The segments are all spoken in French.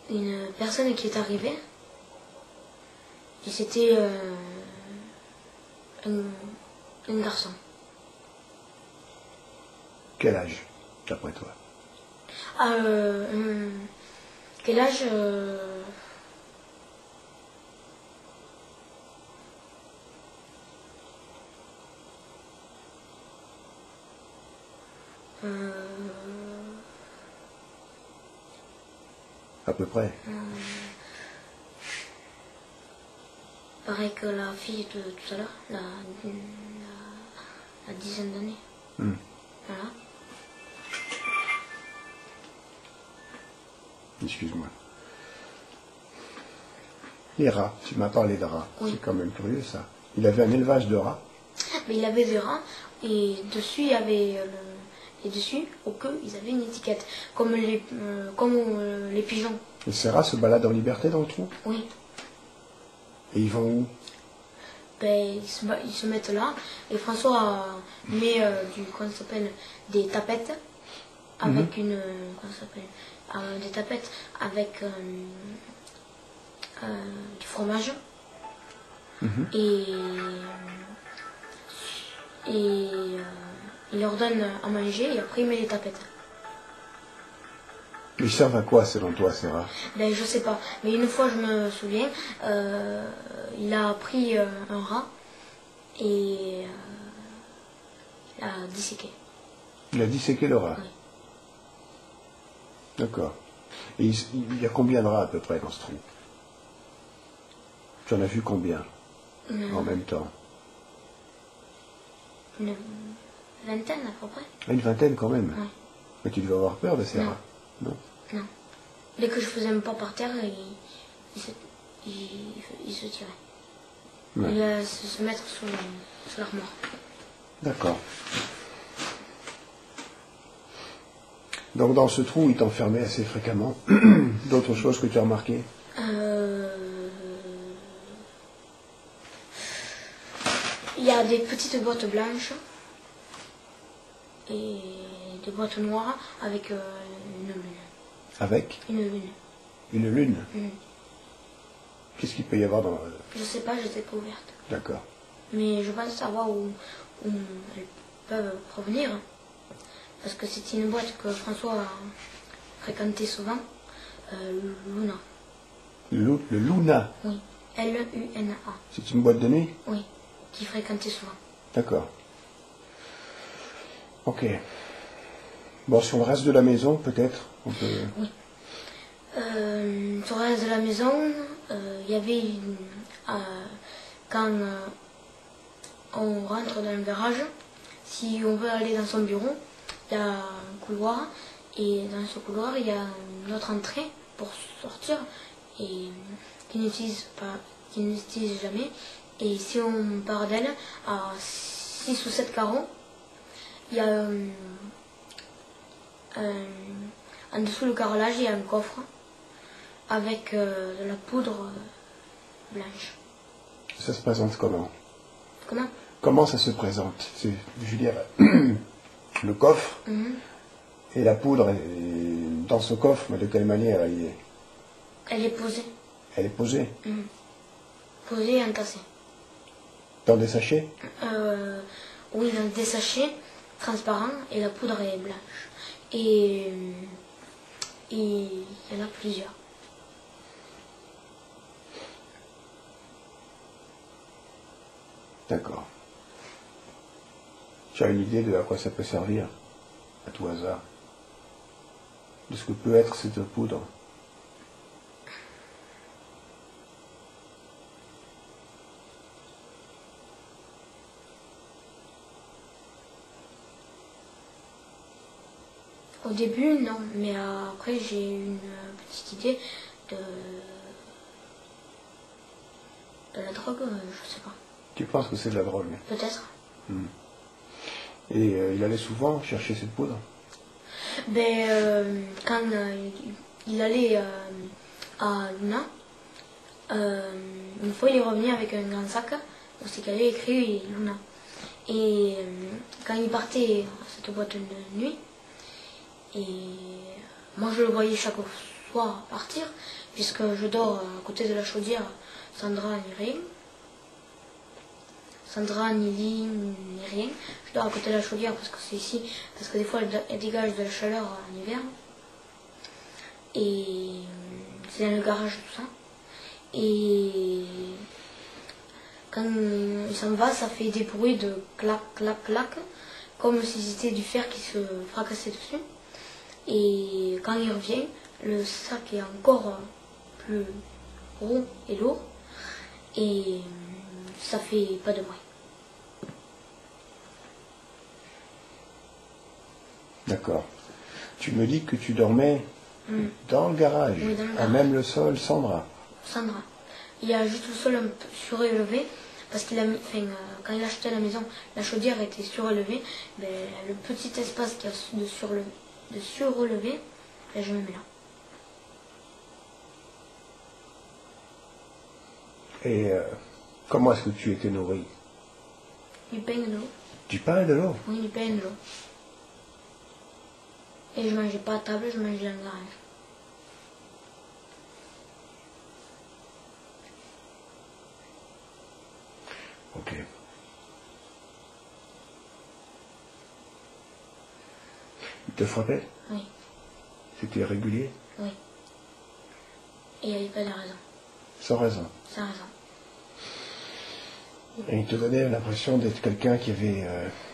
une personne qui est arrivée. Et c'était un garçon. Quel âge, d'après toi? Quel âge À peu près. pareil que la fille de tout à l'heure, la dizaine d'années. Voilà. Excuse-moi. Les rats, tu m'as parlé de rats. Oui. C'est quand même curieux ça. Il avait un élevage de rats. Mais il avait des rats et dessus il y avait et dessus au queue ils avaient une étiquette comme les pigeons. Et ces rats se baladent en liberté dans le trou? Oui. Et ils vont où? Ben, ils se mettent là et François met comment ça s'appelle, des tapettes avec une comment ça s'appelle, des tapettes avec du fromage et il leur donne à manger et après il met les tapettes. Ils servent à quoi selon toi ces rats? Ben je sais pas, mais une fois je me souviens, il a pris un rat et il a disséqué. Il a disséqué le rat? Oui. D'accord. Et il y a combien de rats à peu près dans ce trou? Tu en as vu combien en même temps? Une vingtaine à peu près. Une vingtaine quand même. Oui. Mais tu devais avoir peur de ces Non. rats, non? Non. Dès que je faisais un pas par terre, il se tirait. Ouais. Il allait se mettre sous l'armoire. D'accord. Donc dans ce trou, il t'enfermait assez fréquemment. D'autres choses que tu as remarquées? Il y a des petites boîtes blanches et des boîtes noires avec une lune. Avec Une lune. une lune? Mhm. Qu'est-ce qu'il peut y avoir dans... Je sais pas, j'étais pas ouverte. D'accord. Mais je pense savoir où elles peuvent provenir. Parce que c'est une boîte que François a fréquentée souvent. Luna. Le Luna, Oui. L-U-N-A. c'est une boîte de nuit? Oui. Qui fréquentait souvent. D'accord. Ok. Bon, sur le reste de la maison, peut-être, on peut... Oui. Sur le reste de la maison, il y avait quand on rentre dans le garage, si on veut aller dans son bureau, il y a un couloir et dans ce couloir il y a une autre entrée pour sortir et qui n'utilise jamais. Et si on part d'elle à 6 ou 7 carreaux, il y a en dessous le carrelage, il y a un coffre avec de la poudre blanche. Ça se présente comment? Comment? Comment ça se présente? C'est, je veux dire, le coffre et la poudre est dans ce coffre, mais de quelle manière elle est? Elle est posée. Elle est posée? Posée et entassée. Dans des sachets? Oui, dans des sachets transparents et la poudre est blanche. Et il y en a plusieurs. D'accord. Tu as une idée de à quoi ça peut servir, à tout hasard, de ce que peut être cette poudre? Au début, non, mais après j'ai eu une petite idée de la drogue, je sais pas. Tu penses que c'est de la drogue? Peut-être. Et il allait souvent chercher cette poudre? Ben, quand il allait à Luna, une fois il est revenu avec un grand sac, où c'est qu'il avait écrit Luna. Et quand il partait à cette boîte de nuit, et moi je le voyais chaque soir partir, puisque je dors à côté de la chaudière, Sandra ni rien. Sandra ni lit ni rien. Je dors à côté de la chaudière parce que c'est ici, parce que des fois elle dégage de la chaleur en hiver. Et c'est dans le garage tout ça. Et quand il s'en va, ça fait des bruits de clac, clac, clac, comme si c'était du fer qui se fracassait dessus. Et quand il revient, le sac est encore plus gros et lourd. Et ça fait pas de bruit. D'accord. Tu me dis que tu dormais dans le garage, Oui, dans le à garage. même le sol, sans drap. Sandra. Il y a juste le sol un peu surélevé, parce qu'il a mis, quand il a acheté la maison, la chaudière était surélevée. Ben, le petit espace qu'il y a de surélevé, ben, je me mets là. Et comment est-ce que tu étais nourri? Du pain et de l'eau. Du pain et de l'eau? Oui, du pain et de l'eau. Et je mangeais pas à table, je mangeais dans le garage. Ok. Il te frappait? Oui, C'était régulier? oui. Et il n'y avait pas de raison. Sans raison. Sans raison. Et il te donnait l'impression d'être quelqu'un qui avait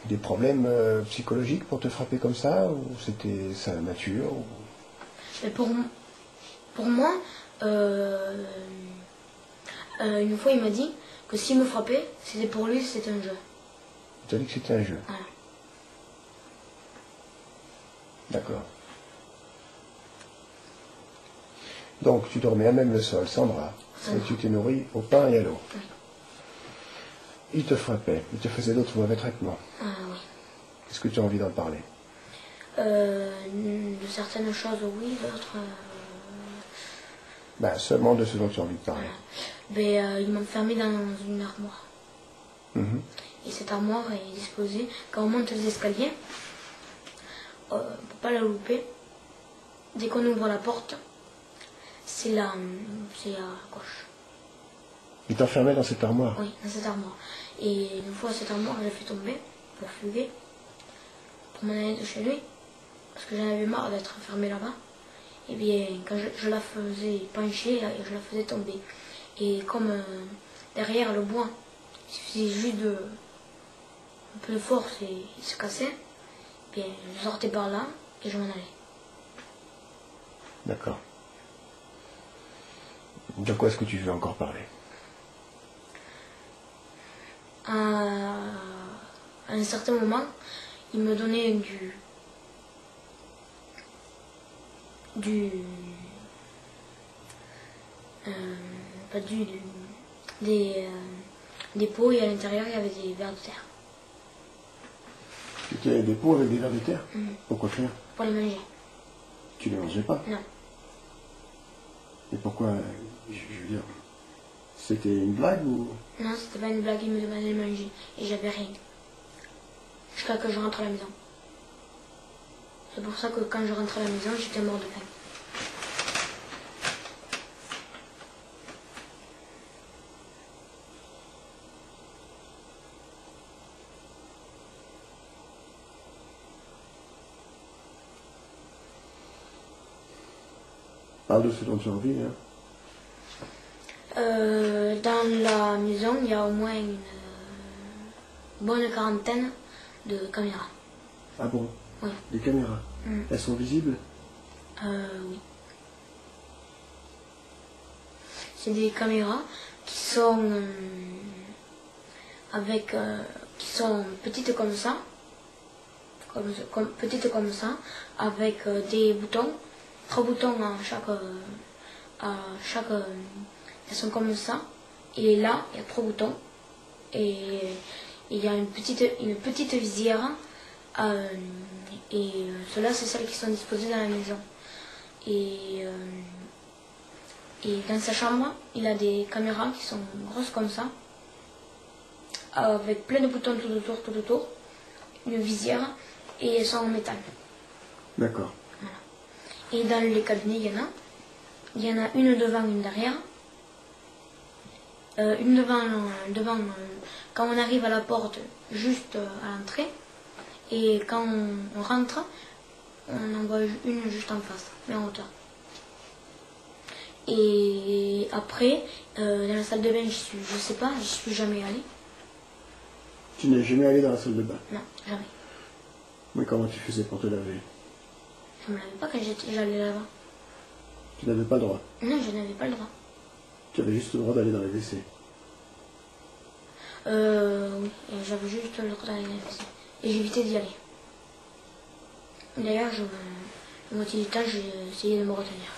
des problèmes psychologiques pour te frapper comme ça? Ou c'était sa nature? Ou... Mais pour moi, une fois il m'a dit que s'il me frappait, c'était pour lui, c'était un jeu. Il t'a dit que c'était un jeu? Voilà. D'accord. Donc tu dormais à même le sol, sans drap. Sans Et drap. tu t'es nourri au pain et à l'eau. Oui. Il te frappait, il te faisait d'autres mauvais traitements. Ah oui. Est-ce que tu as envie d'en parler? De certaines choses, oui, d'autres. Ben, seulement de ce dont tu as envie de parler. Mais il m'a enfermé dans une armoire. Mhm. Et cette armoire est disposée, quand on monte les escaliers, pour pas la louper, dès qu'on ouvre la porte, c'est à gauche. Il t'enfermait dans cette armoire? Oui, dans cette armoire. Et une fois cette armoire, je l'ai fait tomber pour fuguer, pour m'en aller de chez lui, parce que j'en avais marre d'être enfermée là-bas. Et bien, quand je la faisais pencher, je la faisais tomber. Et comme derrière le bois, il suffisait juste un peu de force et il se cassait, bien, je sortais par là et je m'en allais. D'accord. De quoi est-ce que tu veux encore parler? À un certain moment, il me donnait des pots et à l'intérieur il y avait des vers de terre C'était des pots avec des vers de terre? Pourquoi faire? pour les manger. Tu les mangeais pas? Non, Et pourquoi, je veux dire, c'était une blague ou... non, c'était pas une blague, il me demandait de manger et j'avais rien. Jusqu'à que je rentre à la maison. C'est pour ça que quand je rentre à la maison, j'étais mort de faim. Parle de ce dont tu as envie, hein. Dans la maison, il y a au moins une bonne quarantaine de caméras. Ah bon? Oui. Des caméras? Elles sont visibles? Oui. C'est des caméras qui sont qui sont petites comme ça, petites comme ça, avec des boutons, 3 boutons à chaque, elles sont comme ça. Et là, il y a 3 boutons et il y a une petite visière. Ceux-là, c'est celles qui sont disposées dans la maison. Et dans sa chambre, il a des caméras qui sont grosses comme ça, avec plein de boutons tout autour, une visière, et elles sont en métal. D'accord. Voilà. Et dans les cabinets, il y en a. il y en a une devant, une derrière. Une devant quand on arrive à la porte, juste à l'entrée. Et quand on rentre, on en voit une juste en face, mais en hauteur. Et après, dans la salle de bain, je sais pas, j'y suis jamais allée. Tu n'es jamais allé dans la salle de bain? Non, jamais. Mais comment tu faisais pour te laver? Je me lavais pas quand j'allais là-bas. Tu n'avais pas le droit? Non, je n'avais pas le droit. Tu avais juste le droit d'aller dans les WC? Oui, et j'avais juste le droit d'aller dans les WC. Et j'évitais d'y aller. D'ailleurs, la moitié du temps, j'ai essayé de me retenir.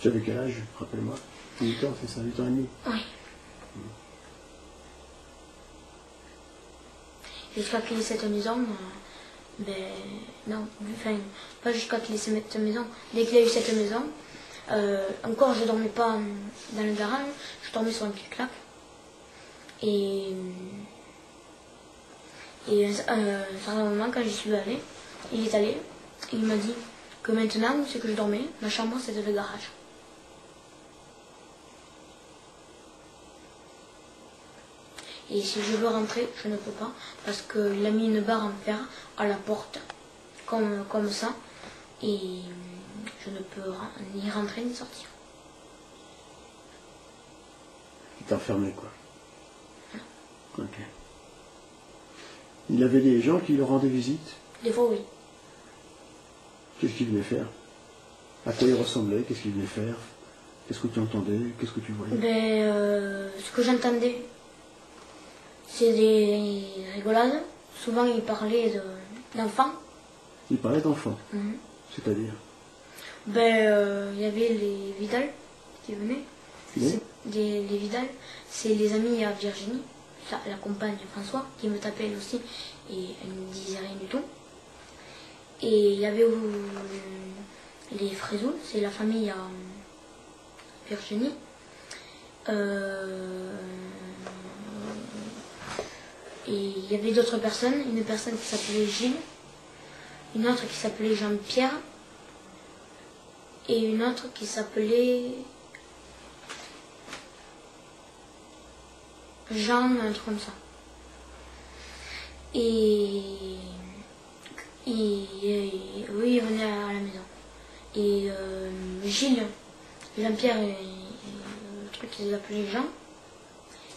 Tu avais quel âge, rappelle-moi? 8 ans, c'est ça, 8 ans et demi? Oui. Jusqu'à qu'il y ait cette maison, non, enfin, pas jusqu'à qu'il y ait cette maison. Dès qu'il y a eu cette maison, encore je dormais pas dans le garage, je dormais sur un pied-claque. Et à un certain moment, quand j'y suis allée, il est allé, il m'a dit que maintenant, où c'est que je dormais, ma chambre c'était le garage. Et si je veux rentrer, je ne peux pas, parce qu'il a mis une barre en fer à la porte, comme ça, et je ne peux ni rentrer ni sortir. Il t'a enfermé, quoi. Ok. Il y avait des gens qui lui rendaient visite? Des fois, oui. Qu'est-ce qu'il venait faire? À quoi il ressemblait? Qu'est-ce qu'il venait faire? Qu'est-ce que tu entendais? Qu'est-ce que tu voyais? Ce que j'entendais, c'est des rigolades. Souvent, il parlait d'enfants. Il parlait d'enfants? C'est-à-dire? Il y avait les Vidal qui venaient. Les Vidal, c'est les amis à Virginie, la compagne de François, qui me tapait elle aussi, et elle ne me disait rien du tout. Et il y avait les Frézou, c'est la famille à Virginie. Et il y avait d'autres personnes, une personne qui s'appelait Gilles, une autre qui s'appelait Jean-Pierre, et une autre qui s'appelait Jean, un truc comme ça. Et oui, il venait à la maison. Et Gilles, Jean-Pierre et le truc qu'ils appelaient Jean.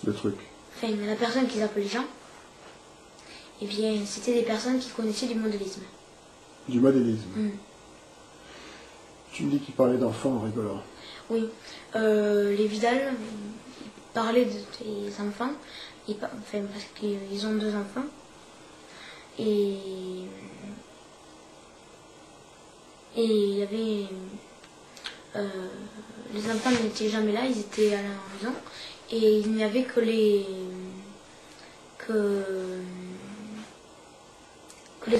Le truc? Enfin, la personne qu'ils appelaient Jean, eh bien, c'était des personnes qui connaissaient du modélisme. Du modélisme? Tu me dis qu'ils parlaient d'enfants en rigolant. Oui. Les Vidal parlaient des enfants, enfin, parce qu'ils ont 2 enfants. Et il y avait... les enfants n'étaient jamais là, ils étaient à la maison. Et il n'y avait que les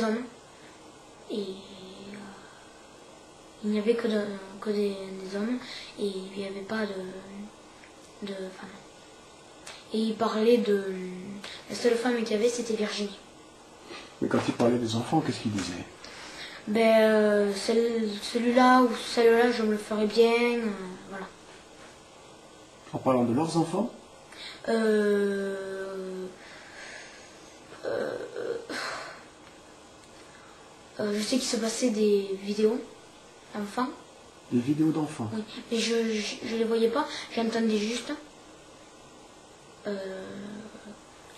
hommes. Et il n'y avait que des hommes. Et il n'y avait pas de femmes. Et il parlait de... La seule femme qu'il y avait, c'était Virginie. Mais quand il parlait des enfants, qu'est-ce qu'il disait? Celui-là ou celle-là, je me le ferais bien, voilà. En parlant de leurs enfants? Je sais qu'il se passait des vidéos d'enfants. Des vidéos d'enfants? Oui, mais je les voyais pas, j'entendais juste.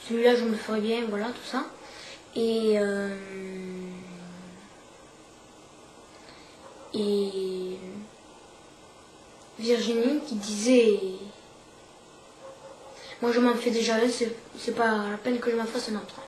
Celui-là, je me le ferais bien, voilà, tout ça. Et Virginie qui disait: moi je m'en fais déjà un, c'est pas la peine que je m'en fasse un autre.